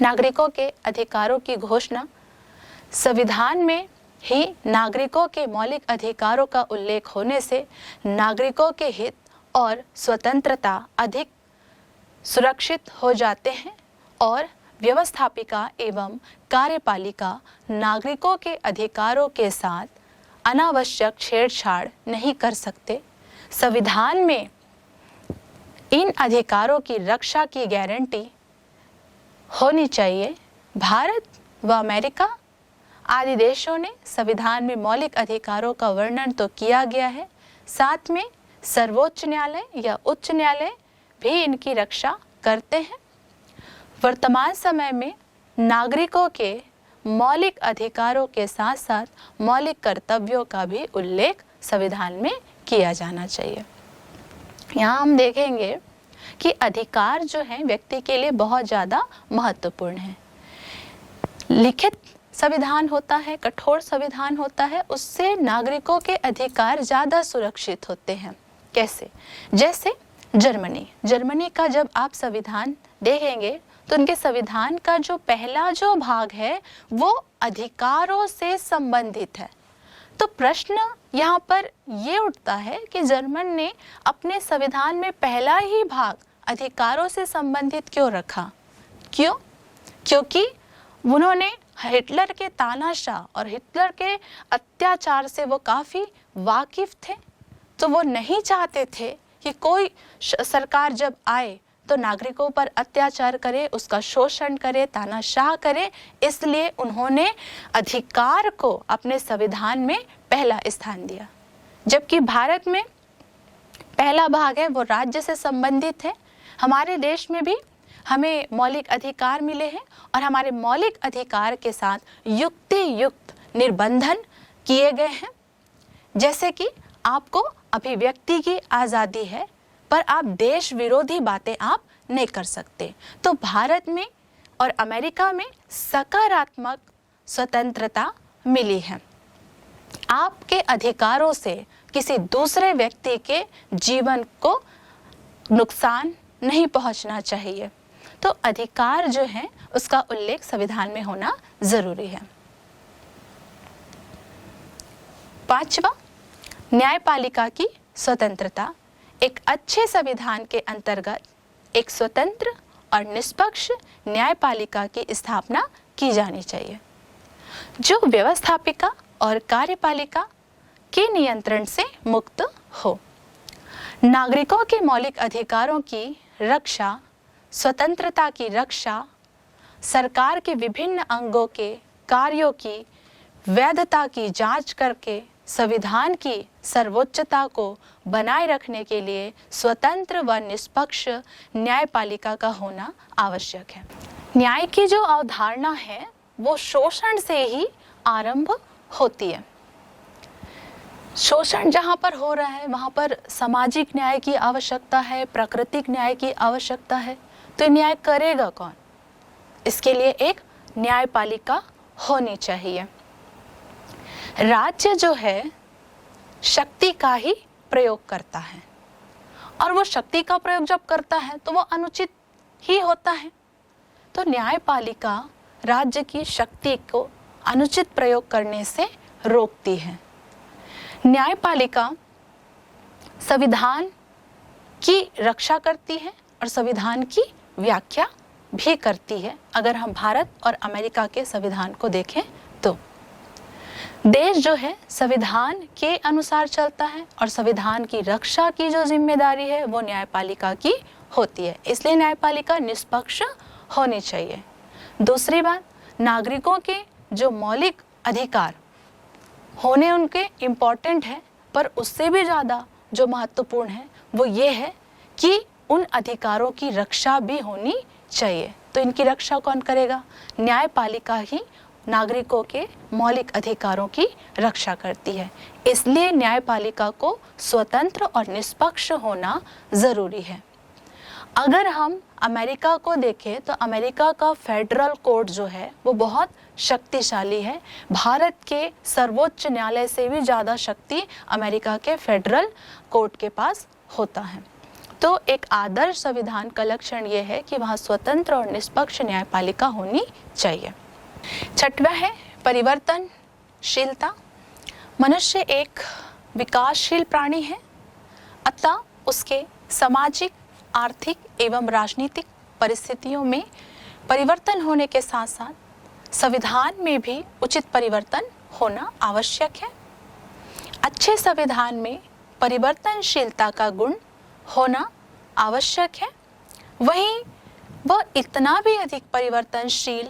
नागरिकों के अधिकारों की घोषणा। संविधान में ही नागरिकों के मौलिक अधिकारों का उल्लेख होने से नागरिकों के हित और स्वतंत्रता अधिक सुरक्षित हो जाते हैं और व्यवस्थापिका एवं कार्यपालिका नागरिकों के अधिकारों के साथ अनावश्यक छेड़छाड़ नहीं कर सकते। संविधान में इन अधिकारों की रक्षा की गारंटी होनी चाहिए। भारत व अमेरिका आदि देशों ने संविधान में मौलिक अधिकारों का वर्णन तो किया गया है, साथ में सर्वोच्च न्यायालय या उच्च न्यायालय भी इनकी रक्षा करते हैं। वर्तमान समय में नागरिकों के मौलिक अधिकारों के साथ साथ मौलिक कर्तव्यों का भी उल्लेख संविधान में किया जाना चाहिए। यहाँ हम देखेंगे कि अधिकार जो है व्यक्ति के लिए बहुत ज़्यादा महत्वपूर्ण है। लिखित संविधान होता है, कठोर संविधान होता है, उससे नागरिकों के अधिकार ज़्यादा सुरक्षित होते हैं। कैसे? जैसे जर्मनी का जब आप संविधान देखेंगे तो उनके संविधान का जो पहला जो भाग है वो अधिकारों से संबंधित है। तो प्रश्न यहाँ पर ये उठता है कि जर्मन ने अपने संविधान में पहला ही भाग अधिकारों से संबंधित क्यों रखा? क्यों? क्योंकि उन्होंने हिटलर के तानाशाह और हिटलर के अत्याचार से वो काफ़ी वाकिफ थे, तो वो नहीं चाहते थे कि कोई सरकार जब आए तो नागरिकों पर अत्याचार करे, उसका शोषण करे, तानाशाह करे। इसलिए उन्होंने अधिकार को अपने संविधान में पहला स्थान दिया। जबकि भारत में पहला भाग है वो राज्य से संबंधित है। हमारे देश में भी हमें मौलिक अधिकार मिले हैं और हमारे मौलिक अधिकार के साथ युक्ति युक्त निर्बंधन किए गए हैं। जैसे कि आपको अभिव्यक्ति की आज़ादी है, पर आप देश विरोधी बातें आप नहीं कर सकते। तो भारत में और अमेरिका में सकारात्मक स्वतंत्रता मिली है। आपके अधिकारों से किसी दूसरे व्यक्ति के जीवन को नुकसान नहीं पहुंचना चाहिए। तो अधिकार जो है उसका उल्लेख संविधान में होना जरूरी है। पांचवा, न्यायपालिका की स्वतंत्रता। एक अच्छे संविधान के अंतर्गत एक स्वतंत्र और निष्पक्ष न्यायपालिका की स्थापना की जानी चाहिए, जो व्यवस्थापिका और कार्यपालिका के नियंत्रण से मुक्त हो। नागरिकों के मौलिक अधिकारों की रक्षा, स्वतंत्रता की रक्षा, सरकार के विभिन्न अंगों के कार्यों की वैधता की जांच करके संविधान की सर्वोच्चता को बनाए रखने के लिए स्वतंत्र व निष्पक्ष न्यायपालिका का होना आवश्यक है। न्याय की जो अवधारणा है वो शोषण से ही आरंभ होती है। शोषण जहाँ पर हो रहा है वहाँ पर सामाजिक न्याय की आवश्यकता है, प्राकृतिक न्याय की आवश्यकता है। तो न्याय करेगा कौन? इसके लिए एक न्यायपालिका होनी चाहिए। राज्य जो है शक्ति का ही प्रयोग करता है और वो शक्ति का प्रयोग जब करता है तो वो अनुचित ही होता है। तो न्यायपालिका राज्य की शक्ति को अनुचित प्रयोग करने से रोकती है। न्यायपालिका संविधान की रक्षा करती है और संविधान की व्याख्या भी करती है। अगर हम भारत और अमेरिका के संविधान को देखें तो देश जो है संविधान के अनुसार चलता है और संविधान की रक्षा की जो जिम्मेदारी है वो न्यायपालिका की होती है। इसलिए न्यायपालिका निष्पक्ष होनी चाहिए। दूसरी बात, नागरिकों के जो मौलिक अधिकार होने उनके इम्पॉर्टेंट है, पर उससे भी ज़्यादा जो महत्वपूर्ण है वो ये है कि उन अधिकारों की रक्षा भी होनी चाहिए। तो इनकी रक्षा कौन करेगा? न्यायपालिका ही नागरिकों के मौलिक अधिकारों की रक्षा करती है। इसलिए न्यायपालिका को स्वतंत्र और निष्पक्ष होना ज़रूरी है। अगर हम अमेरिका को देखें तो अमेरिका का फेडरल कोर्ट जो है वो बहुत शक्तिशाली है। भारत के सर्वोच्च न्यायालय से भी ज़्यादा शक्ति अमेरिका के फेडरल कोर्ट के पास होता है। तो एक आदर्श संविधान का लक्षण ये है कि वहाँ स्वतंत्र और निष्पक्ष न्यायपालिका होनी चाहिए। छठवां है परिवर्तनशीलता। मनुष्य एक विकासशील प्राणी है, अतः उसके सामाजिक, आर्थिक एवं राजनीतिक परिस्थितियों में परिवर्तन होने के साथ साथ संविधान में भी उचित परिवर्तन होना आवश्यक है। अच्छे संविधान में परिवर्तनशीलता का गुण होना आवश्यक है। वहीं वह इतना भी अधिक परिवर्तनशील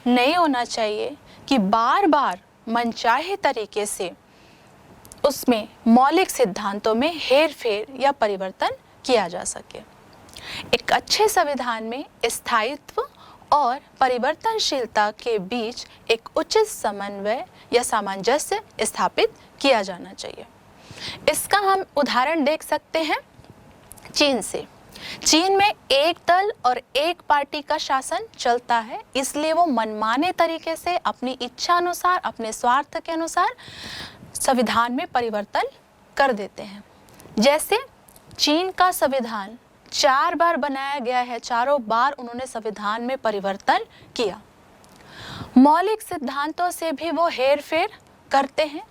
नहीं होना चाहिए कि बार बार मनचाहे तरीके से उसमें मौलिक सिद्धांतों में हेरफेर या परिवर्तन किया जा सके। एक अच्छे संविधान में स्थायित्व और परिवर्तनशीलता के बीच एक उचित समन्वय या सामंजस्य स्थापित किया जाना चाहिए। इसका हम उदाहरण देख सकते हैं चीन से। चीन में एक दल और एक पार्टी का शासन चलता है, इसलिए वो मनमाने तरीके से अपनी इच्छा अनुसार, अपने स्वार्थ के अनुसार संविधान में परिवर्तन कर देते हैं। जैसे चीन का संविधान 4 बार बनाया गया है, चारों बार उन्होंने संविधान में परिवर्तन किया। मौलिक सिद्धांतों से भी वो हेरफेर करते हैं।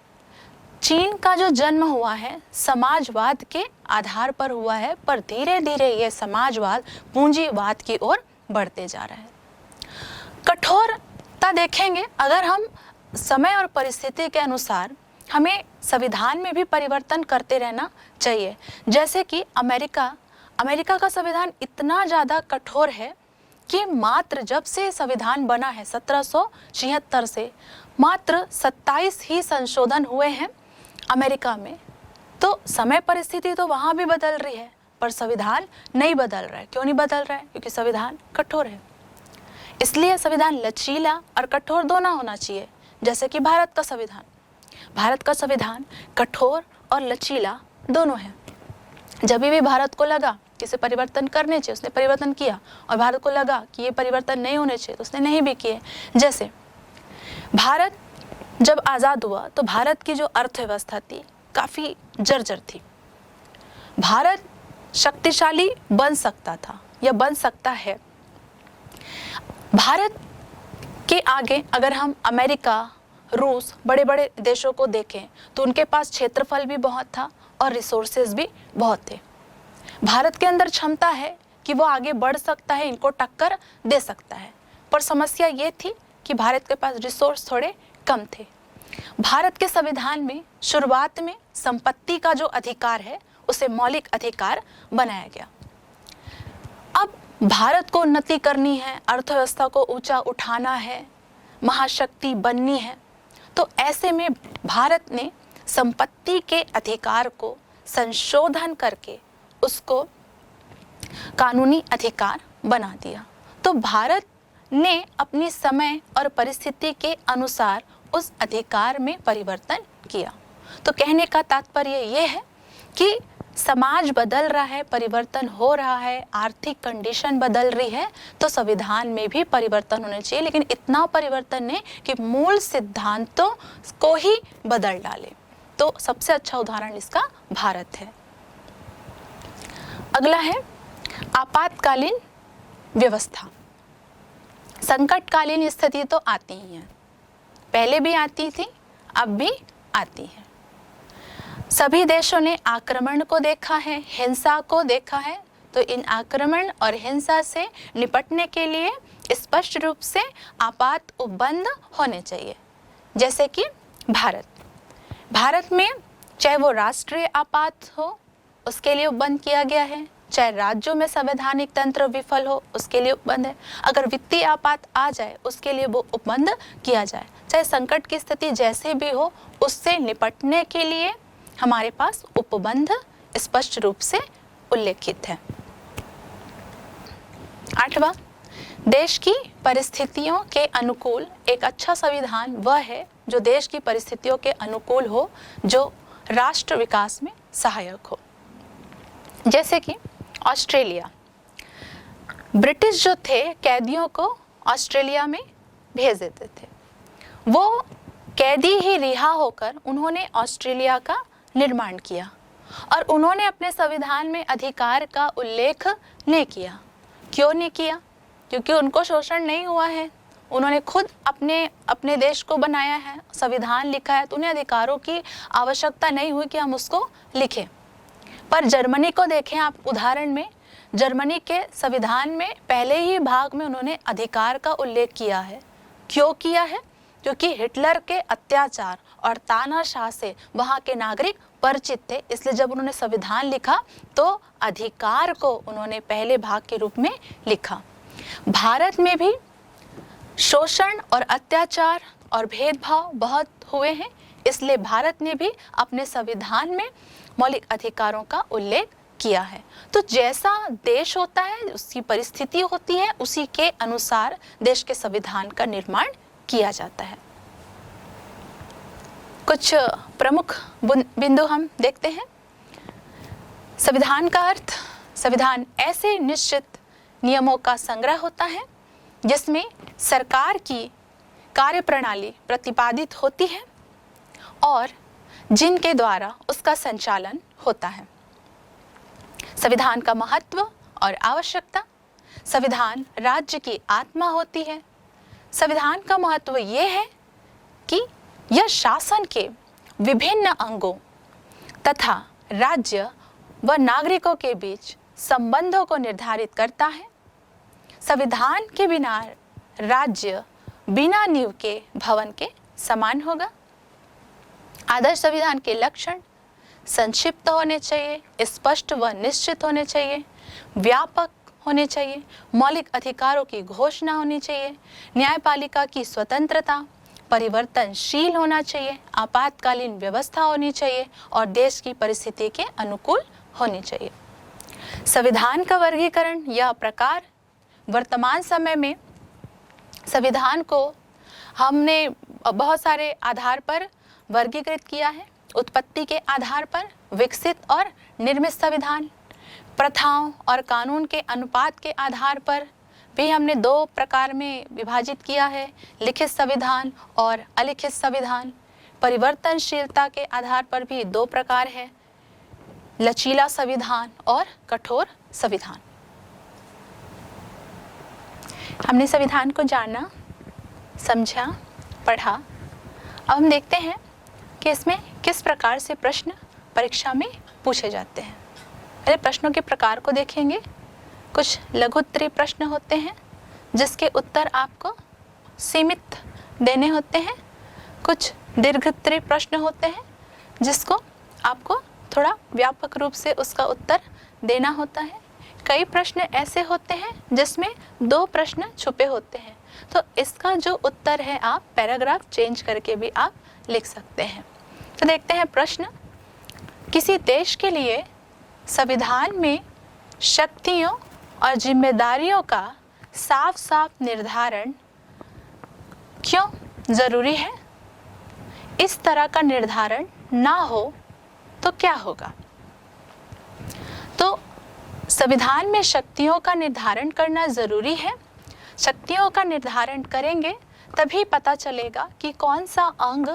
चीन का जो जन्म हुआ है समाजवाद के आधार पर हुआ है, पर धीरे धीरे ये समाजवाद पूंजीवाद की ओर बढ़ते जा रहा है। कठोरता देखेंगे, अगर हम समय और परिस्थिति के अनुसार हमें संविधान में भी परिवर्तन करते रहना चाहिए। जैसे कि अमेरिका का संविधान इतना ज़्यादा कठोर है कि मात्र जब से संविधान बना है 1776 से मात्र 27 ही संशोधन हुए हैं अमेरिका में। तो समय परिस्थिति तो वहाँ भी बदल रही है, पर संविधान नहीं बदल रहा है। क्यों नहीं बदल रहा है? क्योंकि संविधान कठोर है। इसलिए संविधान लचीला और कठोर दोनों होना चाहिए। जैसे कि भारत का संविधान कठोर और लचीला दोनों है। जब भी भारत को लगा कि इसे परिवर्तन करने चाहिए, उसने परिवर्तन किया, और भारत को लगा कि ये परिवर्तन नहीं होने चाहिए तो उसने नहीं भी किए। जैसे भारत जब आज़ाद हुआ तो भारत की जो अर्थव्यवस्था थी काफ़ी जर्जर थी। भारत शक्तिशाली बन सकता था या बन सकता है। भारत के आगे अगर हम अमेरिका, रूस, बड़े बड़े देशों को देखें तो उनके पास क्षेत्रफल भी बहुत था और रिसोर्सेज भी बहुत थे। भारत के अंदर क्षमता है कि वो आगे बढ़ सकता है, इनको टक्कर दे सकता है, पर समस्या ये थी कि भारत के पास रिसोर्स थोड़े कम थे। भारत के संविधान में शुरुआत में संपत्ति का जो अधिकार है उसे मौलिक अधिकार बनाया गया। अब भारत को उन्नति करनी है, अर्थव्यवस्था को ऊंचा उठाना है, महाशक्ति बननी है, तो ऐसे में भारत ने संपत्ति के अधिकार को संशोधन करके उसको कानूनी अधिकार बना दिया। तो भारत ने अपनी समय और परिस्थिति के अनुसार उस अधिकार में परिवर्तन किया। तो कहने का तात्पर्य ये है कि समाज बदल रहा है, परिवर्तन हो रहा है, आर्थिक कंडीशन बदल रही है, तो संविधान में भी परिवर्तन होना चाहिए, लेकिन इतना परिवर्तन नहीं कि मूल सिद्धांतों को ही बदल डाले। तो सबसे अच्छा उदाहरण इसका भारत है। अगला है आपातकालीन व्यवस्था। संकटकालीन स्थिति तो आती ही है, पहले भी आती थी, अब भी आती है। सभी देशों ने आक्रमण को देखा है, हिंसा को देखा है। तो इन आक्रमण और हिंसा से निपटने के लिए स्पष्ट रूप से आपात उपबंध होने चाहिए। जैसे कि भारत में चाहे वो राष्ट्रीय आपात हो उसके लिए उपबंध किया गया है, चाहे राज्यों में संवैधानिक तंत्र विफल हो उसके लिए उपबंध है, अगर वित्तीय आपात आ जाए उसके लिए वो उपबंध किया जाए। चाहे संकट की स्थिति जैसे भी हो उससे निपटने के लिए हमारे पास उपबंध स्पष्ट रूप से उल्लेखित है। 8वां देश की परिस्थितियों के अनुकूल एक अच्छा संविधान वह है जो देश की परिस्थितियों के अनुकूल हो, जो राष्ट्र विकास में सहायक हो। जैसे कि ऑस्ट्रेलिया, ब्रिटिश जो थे कैदियों को ऑस्ट्रेलिया में भेज देते थे। वो कैदी ही रिहा होकर उन्होंने ऑस्ट्रेलिया का निर्माण किया और उन्होंने अपने संविधान में अधिकार का उल्लेख नहीं किया। क्यों नहीं किया? क्योंकि उनको शोषण नहीं हुआ है, उन्होंने खुद अपने देश को बनाया है, संविधान लिखा है, तो उन्हें अधिकारों की आवश्यकता नहीं हुई कि हम उसको लिखें। पर जर्मनी को देखें आप, उदाहरण में जर्मनी के संविधान में पहले ही भाग में उन्होंने अधिकार का उल्लेख किया है। क्यों किया है? क्योंकि हिटलर के अत्याचार और तानाशाह से वहाँ के नागरिक परिचित थे, इसलिए जब उन्होंने संविधान लिखा तो अधिकार को उन्होंने पहले भाग के रूप में लिखा। भारत में भी शोषण और अत्याचार और भेदभाव बहुत हुए हैं, इसलिए भारत ने भी अपने संविधान में मौलिक अधिकारों का उल्लेख किया है। तो जैसा देश होता है, उसकी परिस्थिति होती है, उसी के अनुसार देश के संविधान का निर्माण किया जाता है। कुछ प्रमुख बिंदु हम देखते हैं। संविधान का अर्थ, संविधान ऐसे निश्चित नियमों का संग्रह होता है जिसमें सरकार की कार्यप्रणाली प्रतिपादित होती है और जिनके द्वारा उसका संचालन होता है। संविधान का महत्व और आवश्यकता, संविधान राज्य की आत्मा होती है। संविधान का महत्व ये है कि यह शासन के विभिन्न अंगों तथा राज्य व नागरिकों के बीच संबंधों को निर्धारित करता है। संविधान के बिना राज्य बिना नींव के भवन के समान होगा। आदर्श संविधान के लक्षण संक्षिप्त होने चाहिए, स्पष्ट व निश्चित होने चाहिए, व्यापक होने चाहिए, मौलिक अधिकारों की घोषणा होनी चाहिए, न्यायपालिका की स्वतंत्रता, परिवर्तनशील होना चाहिए, आपातकालीन व्यवस्था होनी चाहिए और देश की परिस्थिति के अनुकूल होनी चाहिए। संविधान का वर्गीकरण या प्रकार, वर्तमान समय में संविधान को हमने बहुत सारे आधार पर वर्गीकृत किया है। उत्पत्ति के आधार पर विकसित और निर्मित संविधान, प्रथाओं और कानून के अनुपात के आधार पर भी हमने दो प्रकार में विभाजित किया है, लिखित संविधान और अलिखित संविधान। परिवर्तनशीलता के आधार पर भी दो प्रकार है, लचीला संविधान और कठोर संविधान। हमने संविधान को जाना, समझा, पढ़ा। अब हम देखते हैं कि इसमें किस प्रकार से प्रश्न परीक्षा में पूछे जाते हैं। पहले प्रश्नों के प्रकार को देखेंगे। कुछ लघुत्तरीय प्रश्न होते हैं जिसके उत्तर आपको सीमित देने होते हैं। कुछ दीर्घोत्तरीय प्रश्न होते हैं जिसको आपको थोड़ा व्यापक रूप से उसका उत्तर देना होता है। कई प्रश्न ऐसे होते हैं जिसमें दो प्रश्न छुपे होते हैं, तो इसका जो उत्तर है आप पैराग्राफ चेंज करके भी आप लिख सकते हैं। तो देखते हैं प्रश्न। किसी देश के लिए संविधान में शक्तियों और जिम्मेदारियों का साफ साफ निर्धारण क्यों जरूरी है? इस तरह का निर्धारण ना हो तो क्या होगा? तो संविधान में शक्तियों का निर्धारण करना जरूरी है। शक्तियों का निर्धारण करेंगे तभी पता चलेगा कि कौन सा अंग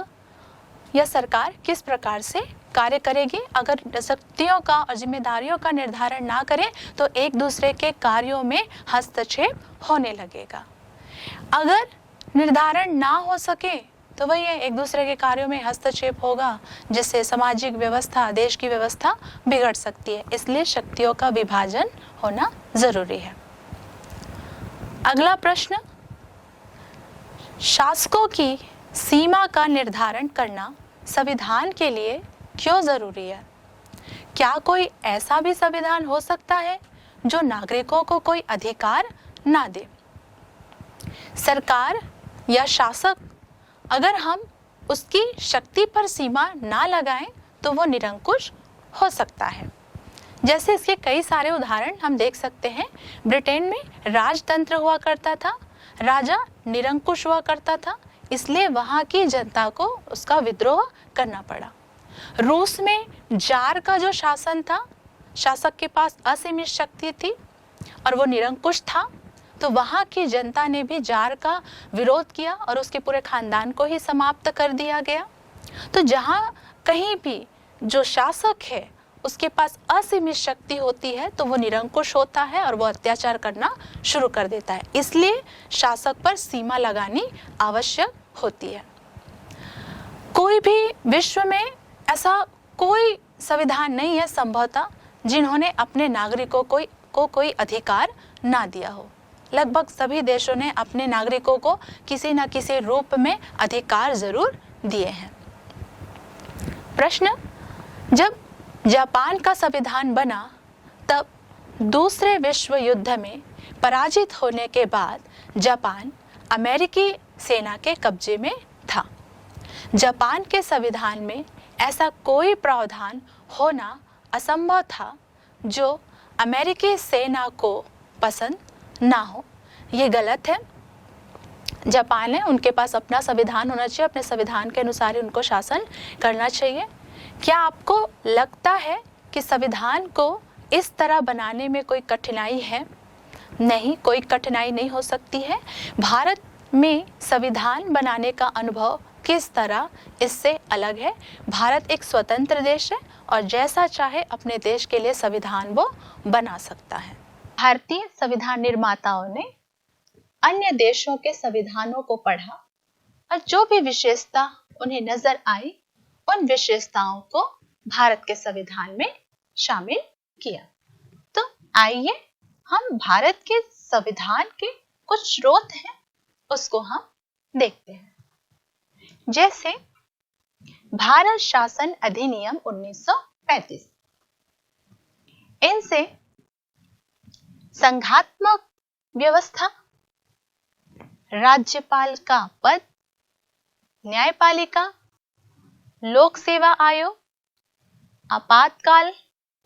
या सरकार किस प्रकार से कार्य करेगी। अगर शक्तियों का और जिम्मेदारियों का निर्धारण ना करें तो एक दूसरे के कार्यों में हस्तक्षेप होने लगेगा। अगर निर्धारण ना हो सके तो वही है, एक दूसरे के कार्यों में हस्तक्षेप होगा जिससे सामाजिक व्यवस्था, देश की व्यवस्था बिगड़ सकती है। इसलिए शक्तियों का विभाजन होना जरूरी है। अगला प्रश्न, शासकों की सीमा का निर्धारण करना संविधान के लिए क्यों जरूरी है? क्या कोई ऐसा भी संविधान हो सकता है जो नागरिकों को कोई अधिकार ना दे? सरकार या शासक, अगर हम उसकी शक्ति पर सीमा ना लगाएं तो वो निरंकुश हो सकता है। जैसे इसके कई सारे उदाहरण हम देख सकते हैं। ब्रिटेन में राजतंत्र हुआ करता था, राजा निरंकुश हुआ करता था, इसलिए वहाँ की जनता को उसका विद्रोह करना पड़ा। रूस में जार का जो शासन था, शासक के पास असीमित शक्ति थी और वो निरंकुश था, तो वहाँ की जनता ने भी जार का विरोध किया और उसके पूरे खानदान को ही समाप्त कर दिया गया। तो जहाँ कहीं भी जो शासक है उसके पास असीमित शक्ति होती है तो वो निरंकुश होता है और वो अत्याचार करना शुरू कर देता है, इसलिए शासक पर सीमा लगानी आवश्यक होती है। कोई भी विश्व में ऐसा कोई संविधान नहीं है संभवतः जिन्होंने अपने नागरिकों को कोई अधिकार ना दिया हो। लगभग सभी देशों ने अपने नागरिकों को किसी न किसी रूप में अधिकार जरूर दिए हैं। प्रश्न, जब जापान का संविधान बना तब दूसरे विश्व युद्ध में पराजित होने के बाद जापान अमेरिकी सेना के कब्जे में था। जापान के संविधान में ऐसा कोई प्रावधान होना असंभव था जो अमेरिकी सेना को पसंद ना हो। ये गलत है। जापान है, उनके पास अपना संविधान होना चाहिए, अपने संविधान के अनुसार ही उनको शासन करना चाहिए। क्या आपको लगता है कि संविधान को इस तरह बनाने में कोई कठिनाई है? नहीं, कोई कठिनाई नहीं हो सकती है। भारत में संविधान बनाने का अनुभव किस तरह इससे अलग है। भारत एक स्वतंत्र देश है और जैसा चाहे अपने देश के लिए संविधान वो बना सकता है। भारतीय संविधान निर्माताओं ने अन्य देशों के संविधानों को पढ़ा और जो भी विशेषता उन्हें नजर आई उन विशेषताओं को भारत के संविधान में शामिल किया। तो आइए हम भारत के संविधान के कुछ स्रोत हैं उसको हम देखते हैं। जैसे भारत शासन अधिनियम 1935, इनसे संघात्मक व्यवस्था, राज्यपाल का पद, न्यायपालिका, लोक सेवा आयोग, आपातकाल,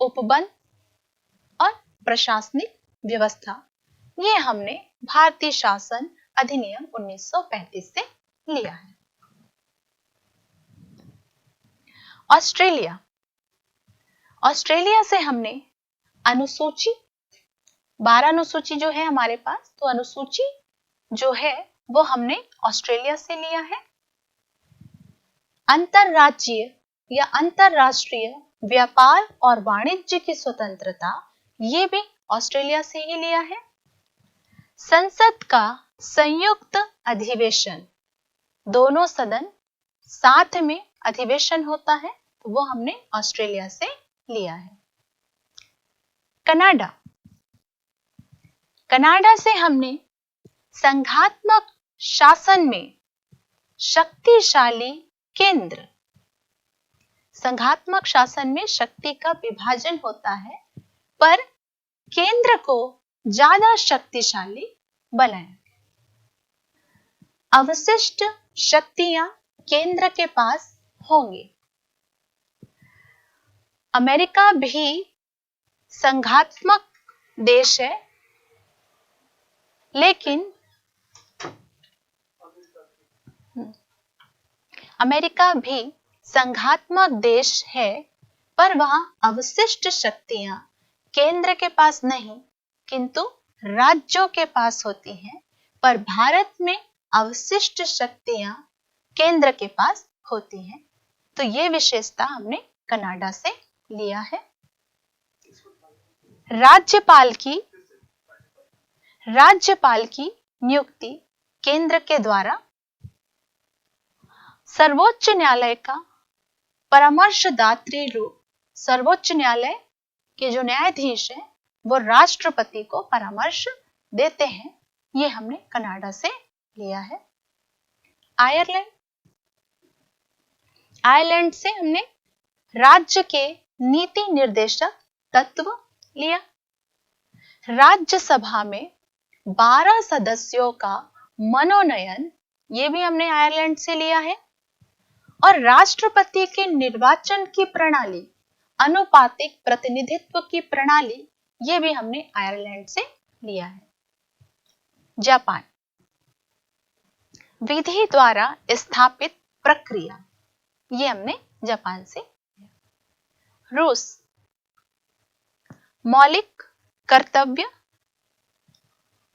उपबंध और प्रशासनिक व्यवस्था, ये हमने भारतीय शासन अधिनियम 1935 से लिया है। ऑस्ट्रेलिया से हमने अनुसूची 12 अनुसूची जो है हमारे पास, तो अनुसूची जो है वो हमने ऑस्ट्रेलिया से लिया है। अंतरराज्यीय या अंतरराष्ट्रीय व्यापार और वाणिज्य की स्वतंत्रता, ये भी ऑस्ट्रेलिया से ही लिया है। संसद का संयुक्त अधिवेशन, दोनों सदन साथ में अधिवेशन होता है, तो वो हमने ऑस्ट्रेलिया से लिया है। कनाडा से हमने संघात्मक शासन में शक्तिशाली केंद्र, संघात्मक शासन में शक्ति का विभाजन होता है पर केंद्र को ज्यादा शक्तिशाली बनाया। अवशिष्ट शक्तियां केंद्र के पास होंगी। अमेरिका भी संघात्मक देश है, लेकिन अमेरिका भी संघात्मक देश है पर वहां अवशिष्ट शक्तियां केंद्र के पास नहीं किंतु राज्यों के पास होती हैं, पर भारत में अवशिष्ट शक्तियां केंद्र के पास होती हैं। तो ये विशेषता हमने कनाडा से लिया है। राज्यपाल की नियुक्ति केंद्र के द्वारा, सर्वोच्च न्यायालय का परामर्शदात्री रूप, सर्वोच्च न्यायालय के जो न्यायाधीश हैं वो राष्ट्रपति को परामर्श देते हैं, ये हमने कनाडा से लिया है। आयरलैंड से हमने राज्य के नीति निर्देशक तत्व लिया। राज्यसभा में 12 सदस्यों का मनोनयन, ये भी हमने आयरलैंड से लिया है। और राष्ट्रपति के निर्वाचन की प्रणाली अनुपातिक प्रतिनिधित्व की प्रणाली, ये भी हमने आयरलैंड से लिया है। जापान, विधि द्वारा स्थापित प्रक्रिया, ये हमने जापान से लिया। रूस, मौलिक कर्तव्य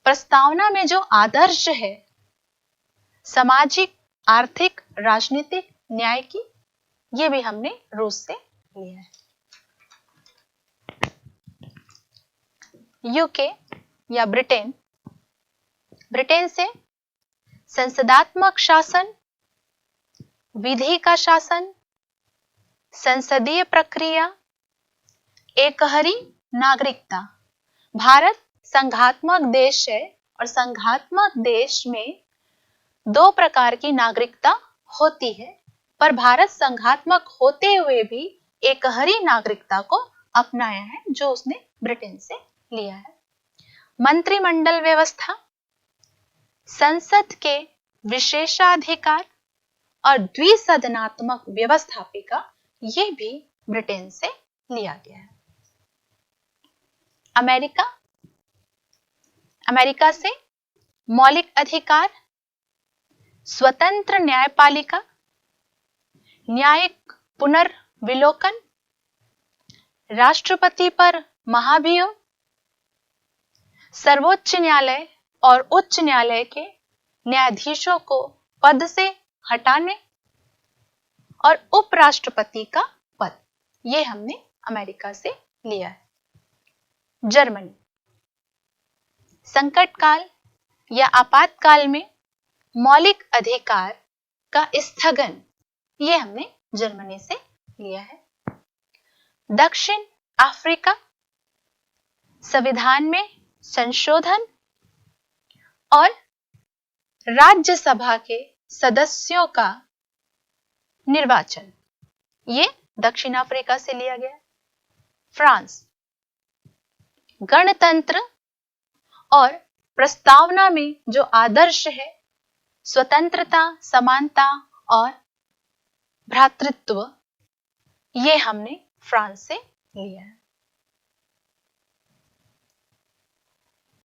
प्रस्तावना में जो आदर्श है सामाजिक, आर्थिक, राजनीतिक न्याय की, ये भी हमने रूस से लिया है। यूके या ब्रिटेन, ब्रिटेन से संसदात्मक शासन, विधि का शासन, संसदीय प्रक्रिया, एकहरी नागरिकता। भारत संघात्मक देश है और संघात्मक देश में दो प्रकार की नागरिकता होती है, पर भारत संघात्मक होते हुए भी एकहरी नागरिकता को अपनाया है, जो उसने ब्रिटेन से लिया है। मंत्रिमंडल व्यवस्था, संसद के विशेषाधिकार और द्विसदनात्मक व्यवस्थापिका, ये भी ब्रिटेन से लिया गया है। अमेरिका, अमेरिका से मौलिक अधिकार, स्वतंत्र न्यायपालिका, न्यायिक पुनर्विलोकन, राष्ट्रपति पर महाभियोग, सर्वोच्च न्यायालय और उच्च न्यायालय के न्यायाधीशों को पद से हटाने और उपराष्ट्रपति का पद, ये हमने अमेरिका से लिया है। जर्मनी, संकट काल या आपातकाल में मौलिक अधिकार का स्थगन, ये हमने जर्मनी से लिया है। दक्षिण अफ्रीका, संविधान में संशोधन और राज्यसभा के सदस्यों का निर्वाचन, ये दक्षिण अफ्रीका से लिया गया। फ्रांस, गणतंत्र और प्रस्तावना में जो आदर्श है स्वतंत्रता, समानता और भ्रातृत्व, ये हमने फ्रांस से लिया है।